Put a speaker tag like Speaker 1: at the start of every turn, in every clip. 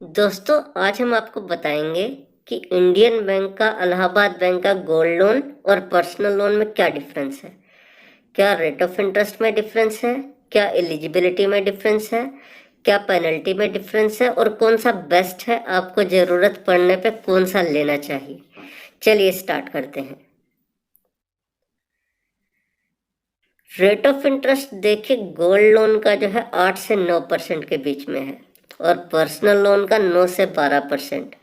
Speaker 1: दोस्तों, आज हम आपको बताएंगे कि इंडियन बैंक का इलाहाबाद बैंक का गोल्ड लोन और पर्सनल लोन में क्या डिफरेंस है। क्या रेट ऑफ इंटरेस्ट में डिफरेंस है, क्या एलिजिबिलिटी में डिफरेंस है, क्या पेनल्टी में डिफरेंस है और कौन सा बेस्ट है, आपको ज़रूरत पड़ने पे कौन सा लेना चाहिए। चलिए स्टार्ट करते हैं। रेट ऑफ इंटरेस्ट देखिए, गोल्ड लोन का जो है 8 से 9% के बीच में है और पर्सनल लोन का 9 से 12%।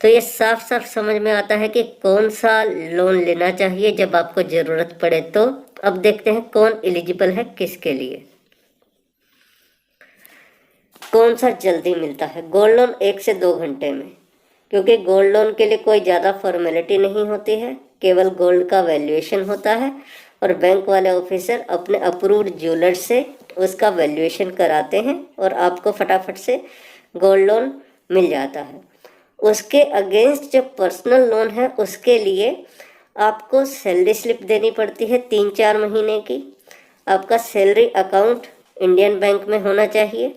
Speaker 1: तो ये साफ साफ समझ में आता है कि कौन सा लोन लेना चाहिए जब आपको ज़रूरत पड़े। तो अब देखते हैं कौन एलिजिबल है किसके लिए, कौन सा जल्दी मिलता है। गोल्ड लोन 1 से 2 घंटे में, क्योंकि गोल्ड लोन के लिए कोई ज़्यादा फॉर्मेलिटी नहीं होती है, केवल गोल्ड का वैल्यूएशन होता है और बैंक वाले ऑफिसर अपने अप्रूव्ड ज्वेलर से उसका वैल्यूएशन कराते हैं और आपको फटाफट से गोल्ड लोन मिल जाता है। उसके अगेंस्ट जो पर्सनल लोन है उसके लिए आपको सैलरी स्लिप देनी पड़ती है 3-4 महीने की। आपका सैलरी अकाउंट इंडियन बैंक में होना चाहिए।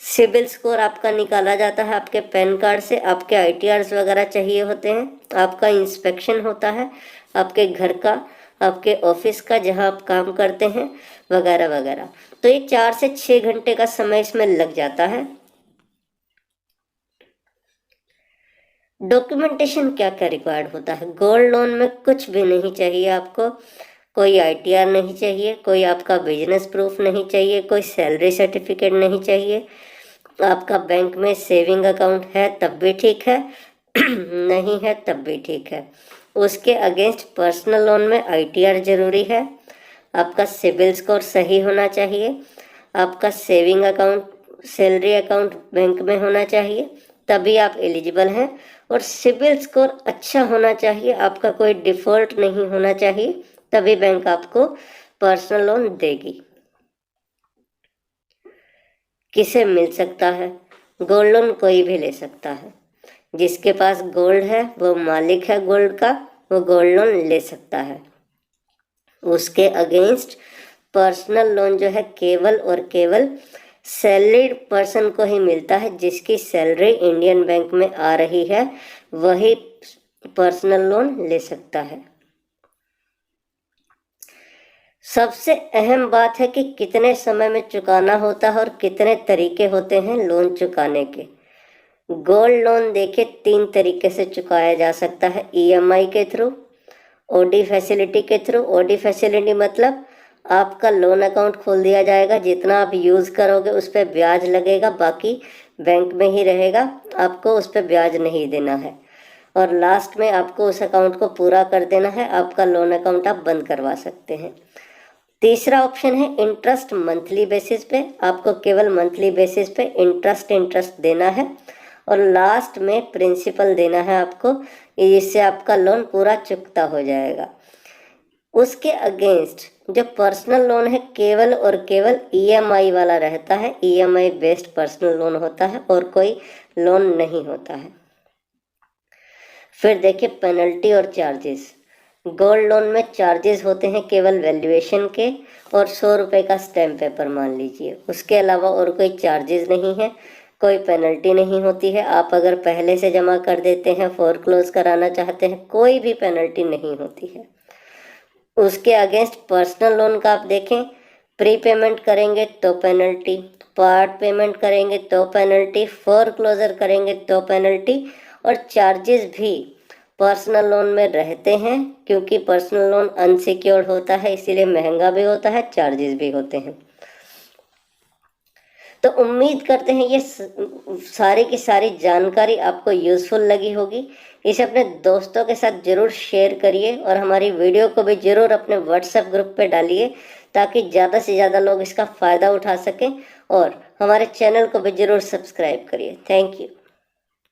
Speaker 1: सिबिल स्कोर आपका निकाला जाता है आपके पैन कार्ड से। आपके ITRs वगैरह चाहिए होते हैं। आपका इंस्पेक्शन होता है आपके घर का, आपके ऑफिस का जहां आप काम करते हैं, वगैरह वगैरह। तो ये 4 से 6 घंटे का समय इसमें लग जाता है। डॉक्यूमेंटेशन क्या क्या रिक्वायर्ड होता है। गोल्ड लोन में कुछ भी नहीं चाहिए आपको। कोई ITR नहीं चाहिए, कोई आपका बिजनेस प्रूफ नहीं चाहिए, कोई सैलरी सर्टिफिकेट नहीं चाहिए। आपका बैंक में सेविंग अकाउंट है तब भी ठीक है, नहीं है तब भी ठीक है। उसके अगेंस्ट पर्सनल लोन में ITR जरूरी है। आपका सिबिल स्कोर सही होना चाहिए। आपका saving account, salary account bank में होना चाहिए, तभी आप एलिजिबल हैं। और सिबिल स्कोर अच्छा होना चाहिए, आपका कोई डिफॉल्ट नहीं होना चाहिए, तभी बैंक आपको पर्सनल लोन देगी। किसे मिल सकता है गोल्ड लोन? कोई भी ले सकता है। जिसके पास गोल्ड है, वो मालिक है गोल्ड का, वो गोल्ड लोन ले सकता है। उसके अगेंस्ट पर्सनल लोन जो है केवल और केवल सैलरीड पर्सन को ही मिलता है। जिसकी सैलरी इंडियन बैंक में आ रही है वही पर्सनल लोन ले सकता है। सबसे अहम बात है कि कितने समय में चुकाना होता है और कितने तरीके होते हैं लोन चुकाने के। गोल्ड लोन देखिए 3 तरीके से चुकाया जा सकता है। EMI के थ्रू, OD फैसिलिटी के थ्रू। OD फैसिलिटी मतलब आपका लोन अकाउंट खोल दिया जाएगा, जितना आप यूज़ करोगे उस पर ब्याज लगेगा, बाकी बैंक में ही रहेगा, आपको उस पर ब्याज नहीं देना है और लास्ट में आपको उस अकाउंट को पूरा कर देना है। आपका लोन अकाउंट आप बंद करवा सकते हैं। तीसरा ऑप्शन है इंटरेस्ट मंथली बेसिस पे। आपको केवल मंथली बेसिस पे इंटरेस्ट देना है और लास्ट में प्रिंसिपल देना है आपको, इससे आपका लोन पूरा चुकता हो जाएगा। उसके अगेंस्ट जो पर्सनल लोन है केवल और केवल EMI वाला रहता है। EMI बेस्ड पर्सनल लोन होता है और कोई लोन नहीं होता है। फिर देखिए पेनल्टी और चार्जेस। गोल्ड लोन में चार्जेस होते हैं केवल वैल्यूएशन के और 100 रुपये का स्टैम्प पेपर मान लीजिए। उसके अलावा और कोई चार्जेस नहीं है, कोई पेनल्टी नहीं होती है। आप अगर पहले से जमा कर देते हैं, फोरक्लोज कराना चाहते हैं, कोई भी पेनल्टी नहीं होती है। उसके अगेंस्ट पर्सनल लोन का आप देखें, प्री पेमेंट करेंगे तो पेनल्टी, पार्ट पेमेंट करेंगे तो पेनल्टी, फोरक्लोजर करेंगे तो पेनल्टी और चार्जेस भी पर्सनल लोन में रहते हैं। क्योंकि पर्सनल लोन अनसिक्योर्ड होता है, इसीलिए महंगा भी होता है, चार्जेस भी होते हैं। तो उम्मीद करते हैं ये सारी की सारी जानकारी आपको यूज़फुल लगी होगी। इसे अपने दोस्तों के साथ ज़रूर शेयर करिए और हमारी वीडियो को भी ज़रूर अपने WhatsApp ग्रुप पे डालिए, ताकि ज़्यादा से ज़्यादा लोग इसका फ़ायदा उठा सकें। और हमारे चैनल को भी ज़रूर सब्सक्राइब करिए। Thank you.